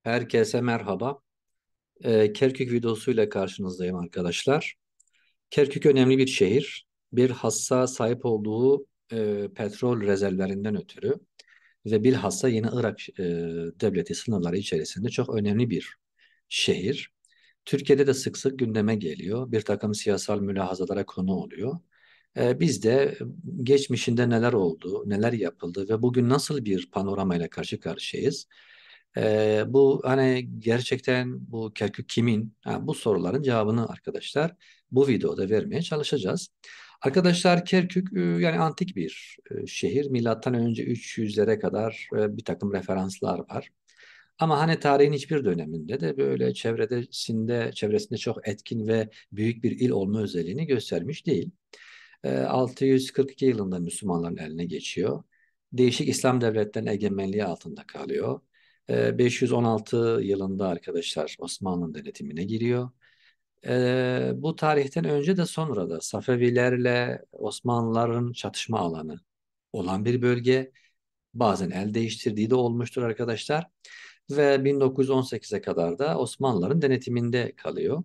Herkese merhaba. Kerkük videosuyla karşınızdayım arkadaşlar. Kerkük önemli bir şehir. Bir hassa sahip olduğu petrol rezervlerinden ötürü ve bilhassa yeni Irak devleti sınırları içerisinde çok önemli bir şehir. Türkiye'de de sık sık gündeme geliyor. Bir takım siyasal mülahazalara konu oluyor. Biz de geçmişinde neler oldu, neler yapıldı ve bugün nasıl bir panoramayla karşı karşıyayız? Bu hani gerçekten bu Kerkük kimin? Ha, bu soruların cevabını arkadaşlar bu videoda vermeye çalışacağız. Arkadaşlar Kerkük yani antik bir şehir. Milattan önce 300'lere kadar bir takım referanslar var. Ama hani tarihin hiçbir döneminde de böyle çevresinde çok etkin ve büyük bir il olma özelliğini göstermiş değil. 642 yılında Müslümanların eline geçiyor. Değişik İslam devletlerinin egemenliği altında kalıyor. 516 yılında arkadaşlar Osmanlı'nın denetimine giriyor. Bu tarihten önce de sonra da Safevilerle Osmanlıların çatışma alanı olan bir bölge. Bazen el değiştirdiği de olmuştur arkadaşlar. Ve 1918'e kadar da Osmanlıların denetiminde kalıyor.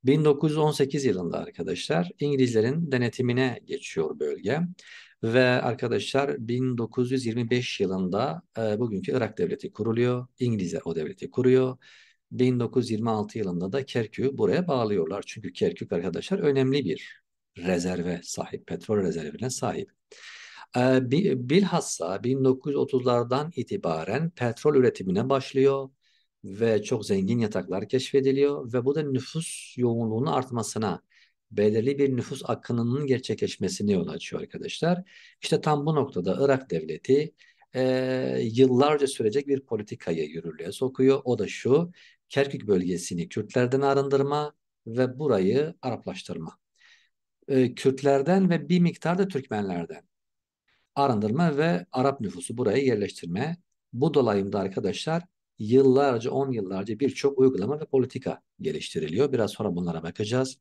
1918 yılında arkadaşlar İngilizlerin denetimine geçiyor bölge. Ve arkadaşlar 1925 yılında bugünkü Irak devleti kuruluyor. İngilizler o devleti kuruyor. 1926 yılında da Kerkük'ü buraya bağlıyorlar. Çünkü Kerkük arkadaşlar önemli bir rezerve sahip, petrol rezervine sahip. Bilhassa 1930'lardan itibaren petrol üretimine başlıyor ve çok zengin yataklar keşfediliyor ve bu da nüfus yoğunluğunun artmasına, belirli bir nüfus akınının gerçekleşmesine yol açıyor arkadaşlar. İşte tam bu noktada Irak devleti yıllarca sürecek bir politikayı yürürlüğe sokuyor. O da şu, Kerkük bölgesini Kürtlerden arındırma ve burayı Araplaştırma. Kürtlerden ve bir miktar da Türkmenlerden arındırma ve Arap nüfusu buraya yerleştirme. Bu dolayımda arkadaşlar yıllarca, 10 yıllarca birçok uygulama ve politika geliştiriliyor. Biraz sonra bunlara bakacağız.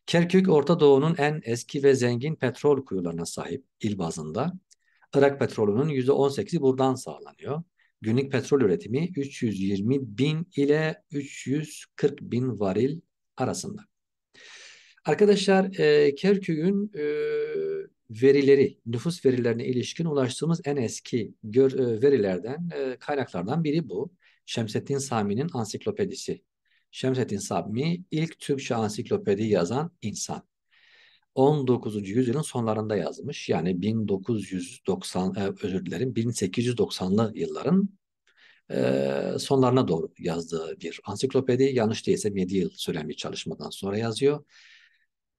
Kerkük, Orta Doğu'nun en eski ve zengin petrol kuyularına sahip il bazında. Irak petrolünün %18'i buradan sağlanıyor. Günlük petrol üretimi 320 bin ile 340 bin varil arasında. Arkadaşlar Kerkük'ün verileri, nüfus verilerine ilişkin ulaştığımız en eski verilerden, kaynaklardan biri bu. Şemsettin Sami'nin ansiklopedisi. Şemsettin Sami ilk Türkçe ansiklopedi yazan insan. 19. yüzyılın sonlarında yazmış. Yani 1990, özür dilerim, 1890'lı yılların sonlarına doğru yazdığı bir ansiklopedi. Yanlış değilse 7 yıl süren bir çalışmadan sonra yazıyor.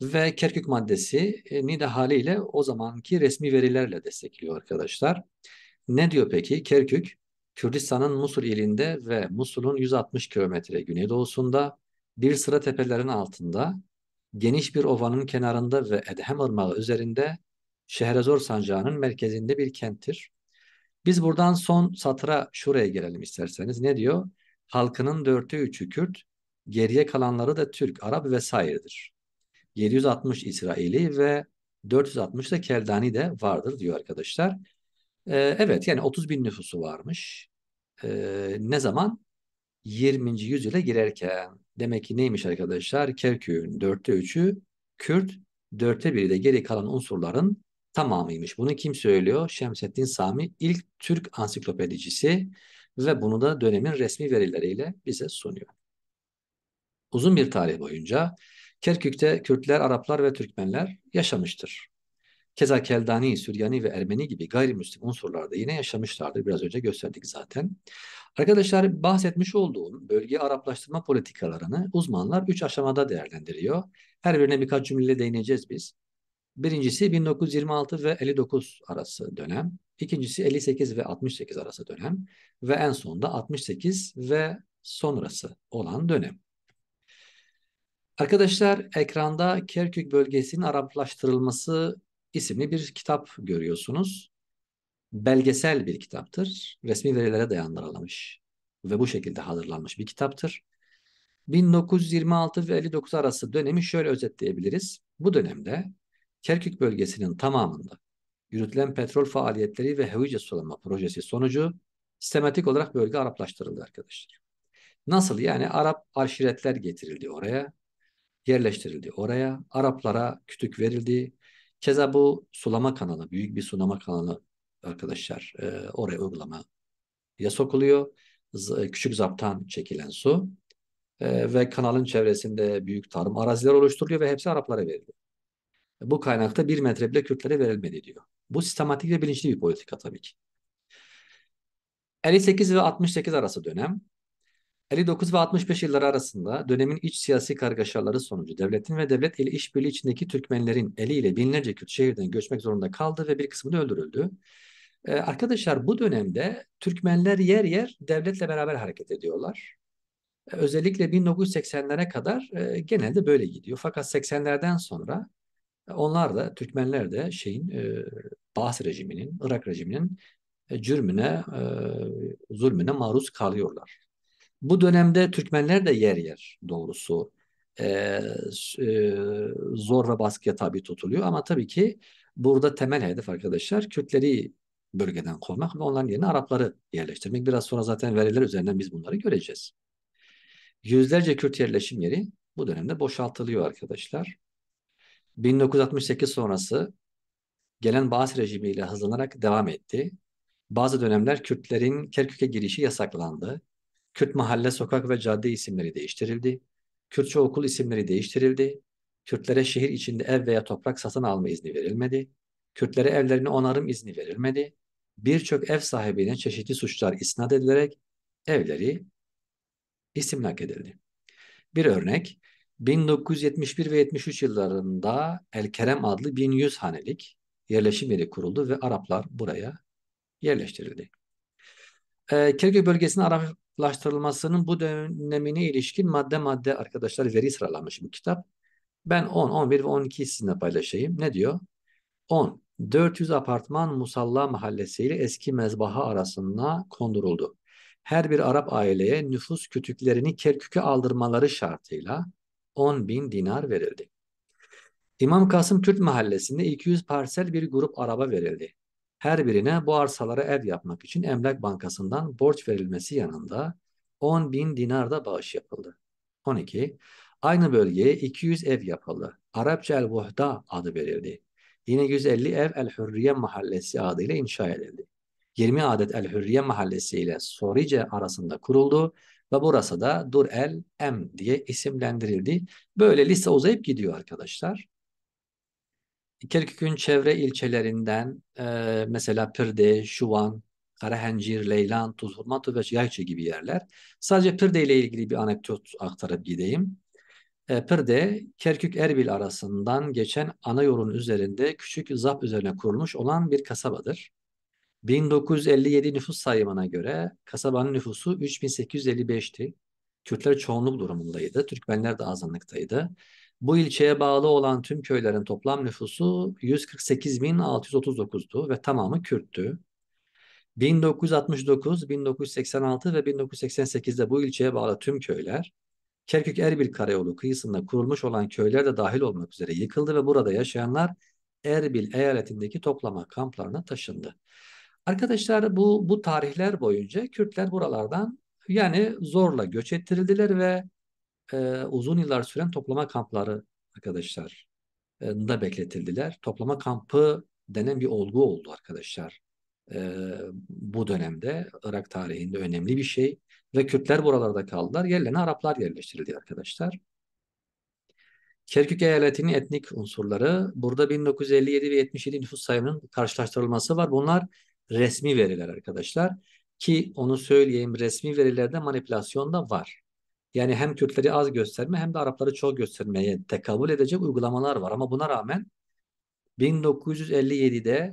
Ve Kerkük maddesi ni de haliyle o zamanki resmi verilerle destekliyor arkadaşlar. Ne diyor peki? Kerkük, Kürdistan'ın Musul ilinde ve Musul'un 160 kilometre güneydoğusunda bir sıra tepelerin altında, geniş bir ovanın kenarında ve Edhem Irmağı üzerinde Şehrezor Sancağı'nın merkezinde bir kenttir. Biz buradan son satıra şuraya gelelim isterseniz. Ne diyor? Halkının dörtte üçü Kürt, geriye kalanları da Türk, Arap vesairedir. 760 İsraili ve 460 da Keldani de vardır diyor arkadaşlar. Evet yani 30 bin nüfusu varmış. Ne zaman? 20. yüzyıla girerken. Demek ki neymiş arkadaşlar? Kerkük'ün dörtte üçü Kürt, dörtte biri de geri kalan unsurların tamamıymış. Bunu kim söylüyor? Şemsettin Sami ilk Türk ansiklopedicisi ve bunu da dönemin resmi verileriyle bize sunuyor. Uzun bir tarih boyunca Kerkük'te Kürtler, Araplar ve Türkmenler yaşamıştır. Keza Keldani, Süryani ve Ermeni gibi gayrimüslim unsurlar da yine yaşamışlardır. Biraz önce gösterdik zaten. Arkadaşlar bahsetmiş olduğum bölge Araplaştırma politikalarını uzmanlar 3 aşamada değerlendiriyor. Her birine birkaç cümleyle değineceğiz biz. Birincisi 1926 ve 59 arası dönem. İkincisi 58 ve 68 arası dönem. Ve en sonunda 68 ve sonrası olan dönem. Arkadaşlar ekranda Kerkük bölgesinin Araplaştırılması isimli bir kitap görüyorsunuz. Belgesel bir kitaptır. Resmi verilere dayandırılmış ve bu şekilde hazırlanmış bir kitaptır. 1926 ve 59 arası dönemi şöyle özetleyebiliriz. Bu dönemde Kerkük bölgesinin tamamında yürütülen petrol faaliyetleri ve havaca sulama projesi sonucu sistematik olarak bölge Araplaştırıldı arkadaşlar. Nasıl yani? Arap aşiretler getirildi oraya, yerleştirildi oraya. Araplara kütük verildi. Keza bu sulama kanalı, büyük bir sulama kanalı arkadaşlar, oraya uygulamaya sokuluyor. Küçük zaptan çekilen su ve kanalın çevresinde büyük tarım araziler oluşturuluyor ve hepsi Araplara veriliyor. Bu kaynakta 1 metre bile Kürtlere verilmedi diyor. Bu sistematik ve bilinçli bir politika tabii ki. 58 ve 68 arası dönem. 59 ve 65 yılları arasında dönemin iç siyasi kargaşaları sonucu devletin ve devlet ile işbirliği içindeki Türkmenlerin eliyle binlerce Kürt şehirden göçmek zorunda kaldı ve bir kısmı da öldürüldü. Arkadaşlar bu dönemde Türkmenler yer yer devletle beraber hareket ediyorlar. Özellikle 1980'lere kadar genelde böyle gidiyor. Fakat 80'lerden sonra onlar da Türkmenler de Baas rejiminin, Irak rejiminin cürmüne, zulmüne maruz kalıyorlar. Bu dönemde Türkmenler de yer yer doğrusu e, zor ve baskıya tabi tutuluyor. Ama tabii ki burada temel hedef arkadaşlar Kürtleri bölgeden kovmak ve onların yerine Arapları yerleştirmek. Biraz sonra zaten veriler üzerinden biz bunları göreceğiz. Yüzlerce Kürt yerleşim yeri bu dönemde boşaltılıyor arkadaşlar. 1968 sonrası gelen Baas rejimiyle hızlanarak devam etti. Bazı dönemler Kürtlerin Kerkük'e girişi yasaklandı. Kürt mahalle, sokak ve cadde isimleri değiştirildi. Kürtçe okul isimleri değiştirildi. Kürtlere şehir içinde ev veya toprak satın alma izni verilmedi. Kürtlere evlerini onarım izni verilmedi. Birçok ev sahibine çeşitli suçlar isnat edilerek evleri istimlak edildi. Bir örnek, 1971 ve 73 yıllarında El Kerem adlı 1100 hanelik yerleşim yeri kuruldu ve Araplar buraya yerleştirildi. Kerkük bölgesinin Araplaştırılmasının bu dönemine ilişkin madde madde arkadaşlar veri sıralamış bu kitap. Ben 10, 11 ve 12'yi sizinle paylaşayım. Ne diyor? 10. 400 apartman Musalla Mahallesi ile eski mezbaha arasında konduruldu. Her bir Arap aileye nüfus kütüklerini Kerkük'e aldırmaları şartıyla 10 bin dinar verildi. İmam Kasım Türk Mahallesi'nde 200 parsel bir grup araba verildi. Her birine bu arsalara ev yapmak için Emlak Bankası'ndan borç verilmesi yanında 10 bin dinar da bağış yapıldı. 12. Aynı bölgeye 200 ev yapıldı. Arapça El-Vuhda adı verildi. Yine 150 ev El-Hürriye Mahallesi adıyla inşa edildi. 20 adet El-Hürriye Mahallesi ile Sorice arasında kuruldu ve burası da Dur el-Em diye isimlendirildi. Böyle liste uzayıp gidiyor arkadaşlar. Kerkük'ün çevre ilçelerinden mesela Pirde, Şuvan, Karahencir, Leylan, Tuzhurmatu ve Yayçı gibi yerler. Sadece Pirde ile ilgili bir anekdot aktarıp gideyim. Pirde, Kerkük-Erbil arasından geçen ana yolun üzerinde küçük Zap üzerine kurulmuş olan bir kasabadır. 1957 nüfus sayımına göre kasabanın nüfusu 3855'ti. Kürtler çoğunluk durumundaydı. Türkmenler de azınlıktaydı. Bu ilçeye bağlı olan tüm köylerin toplam nüfusu 148.639'du ve tamamı Kürttü. 1969, 1986 ve 1988'de bu ilçeye bağlı tüm köyler Kerkük-Erbil Karayolu kıyısında kurulmuş olan köyler de dahil olmak üzere yıkıldı ve burada yaşayanlar Erbil eyaletindeki toplama kamplarına taşındı. Arkadaşlar bu tarihler boyunca Kürtler buralardan yani zorla göç ettirildiler ve uzun yıllar süren toplama kampları arkadaşlar da bekletildiler. Toplama kampı denen bir olgu oldu arkadaşlar. E, Bu dönemde Irak tarihinde önemli bir şey ve Kürtler buralarda kaldılar. Yerlerine Araplar yerleştirildi arkadaşlar. Kerkük eyaletinin etnik unsurları burada 1957 ve 77 nüfus sayımının karşılaştırılması var. Bunlar resmi veriler arkadaşlar. Ki onu söyleyeyim resmi verilerde manipülasyon da var. Yani hem Kürtleri az gösterme hem de Arapları çok göstermeye tekabül edecek uygulamalar var. Ama buna rağmen 1957'de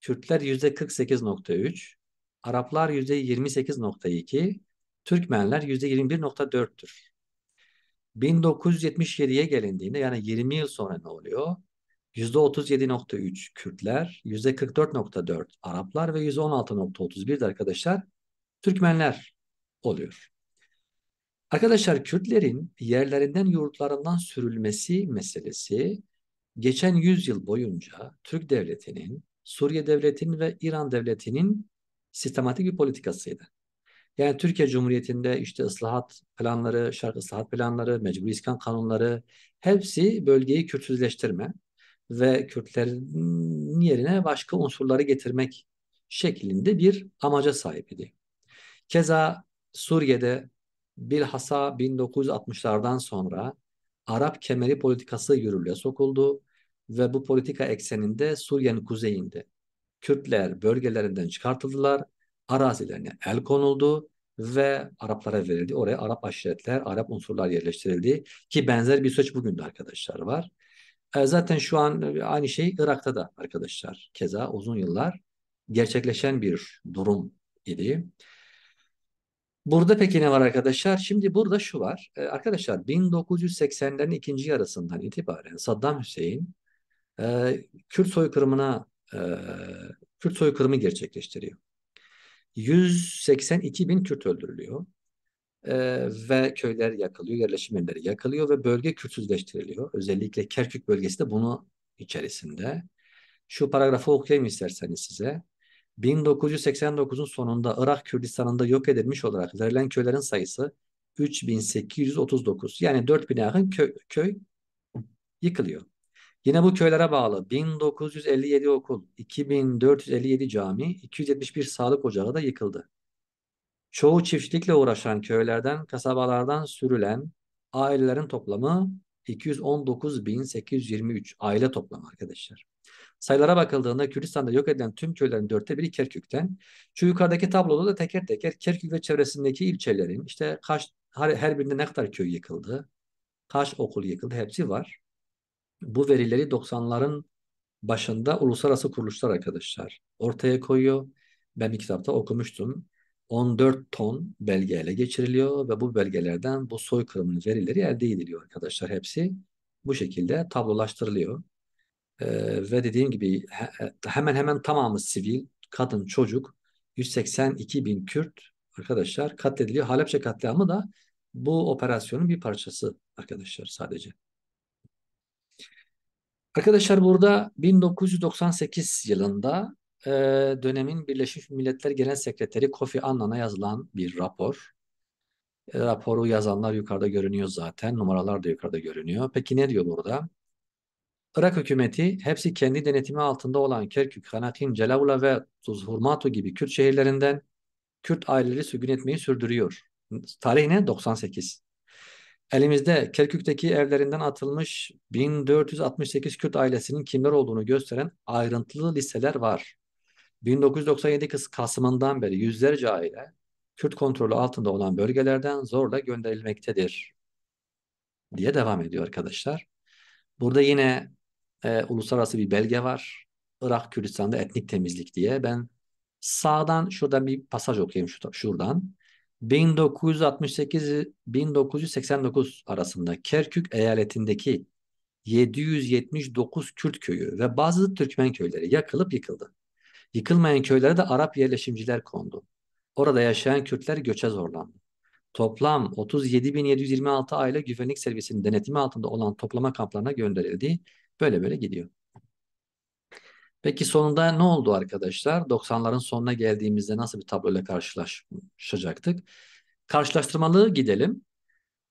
Kürtler %48,3, Araplar %28,2, Türkmenler %21,4'tür. 1977'ye gelindiğinde yani 20 yıl sonra ne oluyor? %37,3 Kürtler, %44,4 Araplar ve %16,31 de arkadaşlar Türkmenler oluyor. Arkadaşlar Kürtlerin yerlerinden yurtlarından sürülmesi meselesi geçen 100 yıl boyunca Türk devletinin, Suriye devletinin ve İran devletinin sistematik bir politikasıydı. Yani Türkiye Cumhuriyeti'nde işte ıslahat planları, şark ıslahat planları, mecburi iskan kanunları hepsi bölgeyi Kürtsüzleştirme ve Kürtlerin yerine başka unsurları getirmek şeklinde bir amaca sahip idi. Keza Suriye'de bilhassa 1960'lardan sonra Arap kemeri politikası yürürlüğe sokuldu ve bu politika ekseninde Suriye'nin kuzeyinde Kürtler bölgelerinden çıkartıldılar, arazilerine el konuldu ve Araplara verildi. Oraya Arap aşiretler, Arap unsurlar yerleştirildi ki benzer bir süreç bugün de arkadaşlar var. Zaten şu an aynı şey Irak'ta da arkadaşlar. Keza uzun yıllar gerçekleşen bir durum idi. Burada peki ne var arkadaşlar? Şimdi burada şu var. Arkadaşlar 1980'lerin ikinci yarısından itibaren Saddam Hüseyin Kürt soykırımına e, Kürt soykırımı gerçekleştiriyor. 182 bin Kürt öldürülüyor. Ve köyler yakılıyor, yerleşim yerleri yakılıyor ve bölge Kürtsüzleştiriliyor. Özellikle Kerkük bölgesi de bunu içerisinde. Şu paragrafı okuyayım isterseniz size. 1989'un sonunda Irak Kürdistan'ında yok edilmiş olarak verilen köylerin sayısı 3839. Yani 4000'e yakın köy yıkılıyor. Yine bu köylere bağlı 1957 okul, 2457 cami, 271 sağlık ocağı da yıkıldı. Çoğu çiftçilikle uğraşan köylerden, kasabalardan sürülen ailelerin toplamı 219.823 aile toplamı arkadaşlar. Sayılara bakıldığında Kürdistan'da yok edilen tüm köylerin dörtte biri Kerkük'ten. Şu yukarıdaki tabloda da teker teker Kerkük ve çevresindeki ilçelerin işte kaç her birinde ne kadar köy yıkıldı, kaç okul yıkıldı hepsi var. Bu verileri 90'ların başında uluslararası kuruluşlar arkadaşlar ortaya koyuyor. Ben bir kitapta okumuştum. 14 ton belge ele geçiriliyor ve bu belgelerden bu soykırımın verileri elde ediliyor arkadaşlar. Hepsi bu şekilde tablolaştırılıyor. Ve dediğim gibi hemen hemen tamamı sivil, kadın, çocuk, 182 bin Kürt arkadaşlar katlediliyor. Halepçe katliamı da bu operasyonun bir parçası arkadaşlar sadece. Arkadaşlar burada 1998 yılında e, dönemin Birleşmiş Milletler Genel Sekreteri Kofi Annan'a yazılan bir rapor. Raporu yazanlar yukarıda görünüyor zaten. Numaralar da yukarıda görünüyor. Peki ne diyor burada? Irak hükümeti hepsi kendi denetimi altında olan Kerkük, Hanakin, Celavla ve Tuzhurmatu gibi Kürt şehirlerinden Kürt aileleri sürgün etmeyi sürdürüyor. Tarih ne? 98. Elimizde Kerkük'teki evlerinden atılmış 1468 Kürt ailesinin kimler olduğunu gösteren ayrıntılı listeler var. 1997 Kasım'ından beri yüzlerce aile Kürt kontrolü altında olan bölgelerden zorla gönderilmektedir diye devam ediyor arkadaşlar. Burada yine uluslararası bir belge var. Irak Kürdistan'da etnik temizlik diye. Ben sağdan şuradan bir pasaj okuyayım şuradan. 1968-1989 arasında Kerkük eyaletindeki 779 Kürt köyü ve bazı Türkmen köyleri yakılıp yıkıldı. Yıkılmayan köylere de Arap yerleşimciler kondu. Orada yaşayan Kürtler göçe zorlandı. Toplam 37.726 aile güvenlik servisinin denetimi altında olan toplama kamplarına gönderildi. Böyle böyle gidiyor. Peki sonunda ne oldu arkadaşlar? 90'ların sonuna geldiğimizde nasıl bir tabloyla karşılaşacaktık? Karşılaştırmalı gidelim.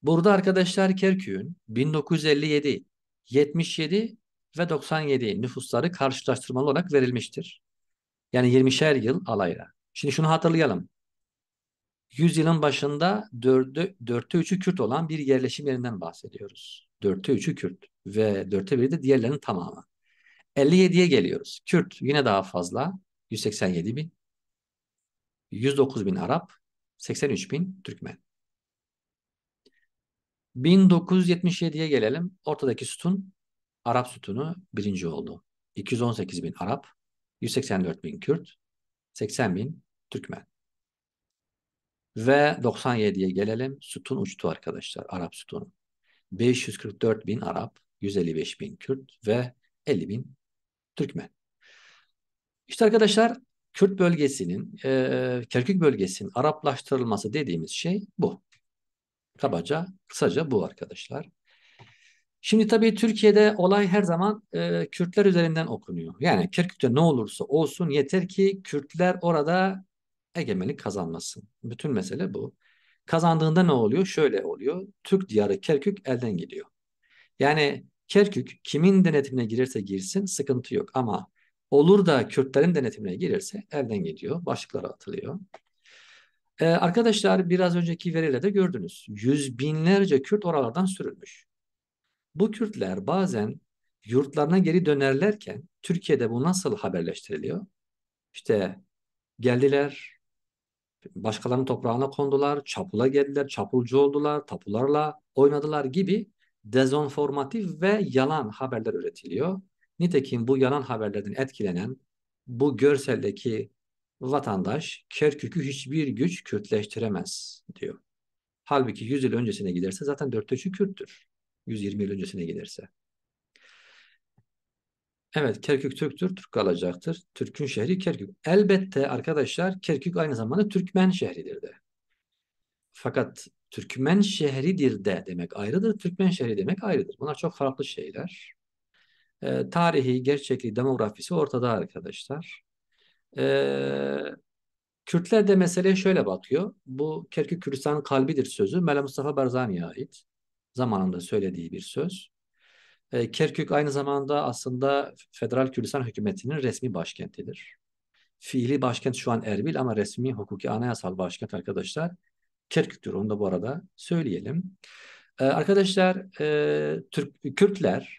Burada arkadaşlar Kerkük'ün 1957, 77 ve 97 nüfusları karşılaştırmalı olarak verilmiştir. Yani 20'şer yıl alayla. Şimdi şunu hatırlayalım. 100 yılın başında dörtte üçü Kürt olan bir yerleşim yerinden bahsediyoruz. Dörtte üçü Kürt ve dörtte biri de diğerlerinin tamamı. 57'ye geliyoruz. Kürt yine daha fazla. 187 bin. 109 bin Arap. 83 bin Türkmen. 1977'ye gelelim. Ortadaki sütun Arap sütunu birinci oldu. 218 bin Arap. 184 bin Kürt. 80 bin Türkmen. Ve 97'ye gelelim. Sütun uçtu arkadaşlar. Arap sütunu. 544 bin Arap. 155 bin Kürt ve 50 bin Türkmen. İşte arkadaşlar Kürt bölgesinin, Kerkük bölgesinin Araplaştırılması dediğimiz şey bu. Kabaca, kısaca bu arkadaşlar. Şimdi tabii Türkiye'de olay her zaman Kürtler üzerinden okunuyor. Yani Kerkük'te ne olursa olsun yeter ki Kürtler orada egemenlik kazanmasın. Bütün mesele bu. Kazandığında ne oluyor? Şöyle oluyor. Türk diyarı Kerkük elden gidiyor. Yani Kerkük kimin denetimine girerse girsin sıkıntı yok. Ama olur da Kürtlerin denetimine girerse elden gidiyor. Başlıklara atılıyor. Arkadaşlar biraz önceki veriyle de gördünüz. Yüz binlerce Kürt oralardan sürülmüş. Bu Kürtler bazen yurtlarına geri dönerlerken Türkiye'de bu nasıl haberleştiriliyor? İşte geldiler, başkalarının toprağına kondular, çapula geldiler, çapulcu oldular, tapularla oynadılar gibi dezenformatif ve yalan haberler üretiliyor. Nitekim bu yalan haberlerden etkilenen bu görseldeki vatandaş Kerkük'ü hiçbir güç Kürtleştiremez diyor. Halbuki 100 yıl öncesine giderse zaten dörtte üçü Kürttür. 120 yıl öncesine giderse. Evet, Kerkük Türk'tür, Türk kalacaktır. Türk'ün şehri Kerkük. Elbette arkadaşlar Kerkük aynı zamanda Türkmen şehridir de. Fakat Türkmen şehridir de demek ayrıdır, Türkmen şehri demek ayrıdır. Bunlar çok farklı şeyler. Tarihi, gerçekliği, demografisi ortada arkadaşlar. Ee, Kürtler de meseleye şöyle bakıyor. Bu Kerkük Kürdistan'ın kalbidir sözü Mela Mustafa Barzani'ye ait. Zamanında söylediği bir söz. Kerkük aynı zamanda aslında Federal Kürdistan Hükümeti'nin resmi başkentidir. Fiili başkent şu an Erbil ama resmi hukuki anayasal başkent arkadaşlar Kerkük'tür. Onu da bu arada söyleyelim. Arkadaşlar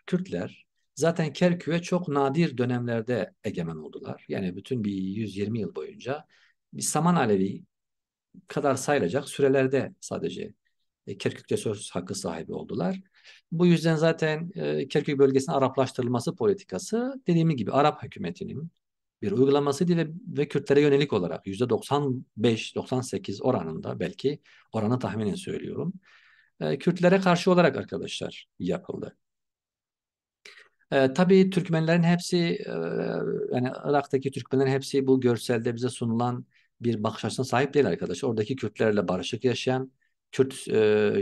Kürtler zaten Kerkük'e çok nadir dönemlerde egemen oldular. Yani bütün bir 120 yıl boyunca bir Saman Alevi kadar sayılacak sürelerde sadece Kerkük'te söz hakkı sahibi oldular. Bu yüzden zaten Kerkük bölgesinin Araplaştırılması politikası dediğim gibi Arap hükümetinin bir uygulamasıydı ve Kürtlere yönelik olarak %95-98 oranında belki oranı tahminen söylüyorum. Kürtlere karşı olarak arkadaşlar yapıldı. Tabii Türkmenlerin hepsi yani Irak'taki Türkmenlerin hepsi bu görselde bize sunulan bir bakış açısına sahip değil arkadaşlar. Oradaki Kürtlerle barışık yaşayan, Kürt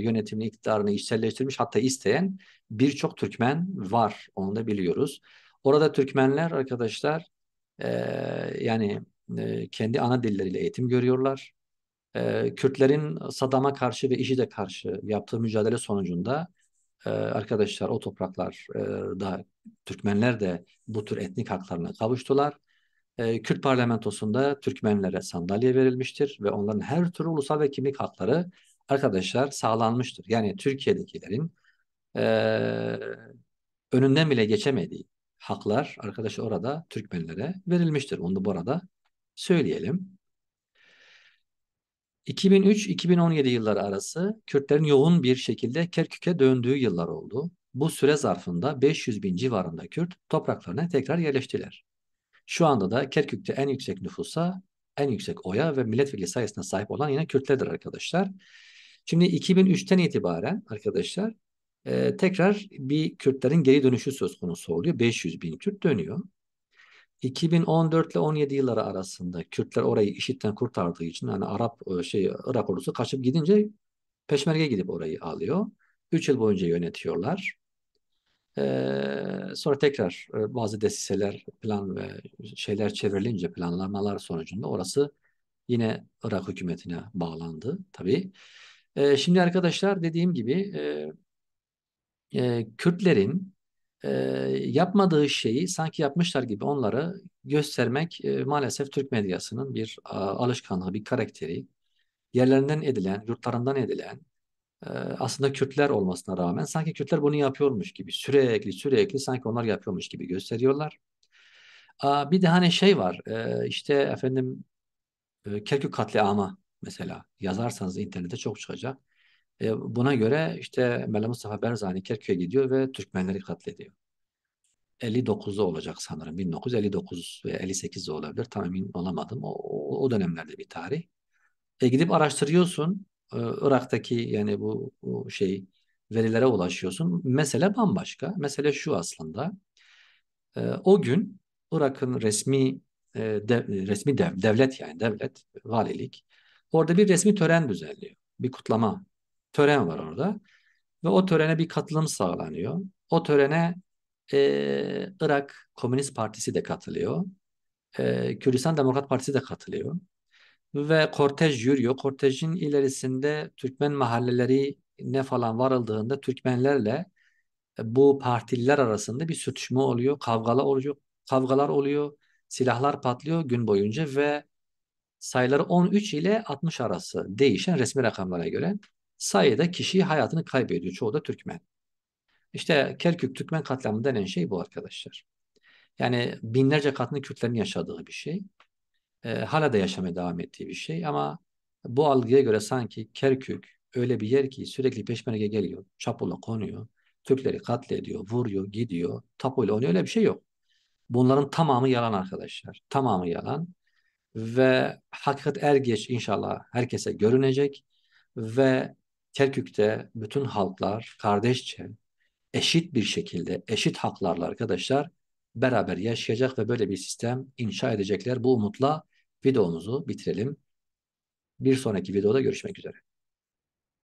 yönetimini, iktidarını içselleştirmiş hatta isteyen birçok Türkmen var. Onu da biliyoruz. Orada Türkmenler arkadaşlar e, yani kendi ana dilleriyle eğitim görüyorlar. Kürtlerin Saddam'a karşı ve IŞİD'e karşı yaptığı mücadele sonucunda arkadaşlar o topraklar da Türkmenler de bu tür etnik haklarına kavuştular. Kürt parlamentosunda Türkmenlere sandalye verilmiştir ve onların her türlü ulusal ve kimlik hakları arkadaşlar sağlanmıştır. Yani Türkiye'dekilerin e, önünden bile geçemediği haklar arkadaşlar orada Türkmenlere verilmiştir. Onu da bu arada söyleyelim. 2003-2017 yılları arası Kürtlerin yoğun bir şekilde Kerkük'e döndüğü yıllar oldu. Bu süre zarfında 500 bin civarında Kürt topraklarına tekrar yerleştiler. Şu anda da Kerkük'te en yüksek nüfusa, en yüksek oya ve milletvekili sayısına sahip olan yine Kürtlerdir arkadaşlar. Şimdi 2003'ten itibaren arkadaşlar tekrar bir Kürtlerin geri dönüşü söz konusu oluyor. 500 bin Kürt dönüyor. 2014 ile 17 yılları arasında Kürtler orayı IŞİD'den kurtardığı için hani Irak ordusu kaçıp gidince Peşmerge gidip orayı alıyor. 3 yıl boyunca yönetiyorlar. Sonra tekrar bazı desiseler plan ve şeyler çevrilince planlamalar sonucunda orası yine Irak hükümetine bağlandı tabii. Şimdi arkadaşlar dediğim gibi Kürtlerin e, yapmadığı şeyi sanki yapmışlar gibi onları göstermek maalesef Türk medyasının bir alışkanlığı, bir karakteri. Yerlerinden edilen, yurtlarından edilen aslında Kürtler olmasına rağmen sanki Kürtler bunu yapıyormuş gibi sürekli sanki onlar yapıyormuş gibi gösteriyorlar. Bir de hani şey var işte efendim Kerkük katliamı mesela yazarsanız internete çok çıkacak. Buna göre işte Mela Mustafa Berzani Kerkük'e gidiyor ve Türkmenleri katlediyor. 59'da olacak sanırım. 1959 veya 58'de olabilir. Tam emin olamadım. O dönemlerde bir tarih. Gidip araştırıyorsun. Irak'taki yani bu şey verilere ulaşıyorsun. Mesele bambaşka. Mesele şu aslında. O gün Irak'ın devlet yani devlet, valilik orada bir resmi tören düzenliyor. Bir kutlama tören var orada ve o törene bir katılım sağlanıyor. O törene Irak Komünist Partisi de katılıyor. Kürdistan Demokrat Partisi de katılıyor. Ve kortej yürüyor. Kortejin ilerisinde Türkmen mahalleleri ne falan varıldığında Türkmenlerle bu partililer arasında bir sürtüşme oluyor. Kavgalar oluyor. Silahlar patlıyor gün boyunca ve sayıları 13 ile 60 arası değişen resmi rakamlara göre sayıda kişi hayatını kaybediyor. Çoğu da Türkmen. İşte Kerkük Türkmen katliamı denen şey bu arkadaşlar. Yani binlerce katlı Kürtlerin yaşadığı bir şey. Hala da yaşamaya devam ettiği bir şey ama bu algıya göre sanki Kerkük öyle bir yer ki sürekli peşmerge geliyor, çapulla konuyor, Türkleri katlediyor, vuruyor, gidiyor, tapuyla oynuyor, öyle bir şey yok. Bunların tamamı yalan arkadaşlar. Tamamı yalan ve hakikat er geç inşallah herkese görünecek ve Kerkük'te bütün halklar kardeşçe, eşit bir şekilde, eşit haklarla arkadaşlar beraber yaşayacak ve böyle bir sistem inşa edecekler. Bu umutla videomuzu bitirelim. Bir sonraki videoda görüşmek üzere.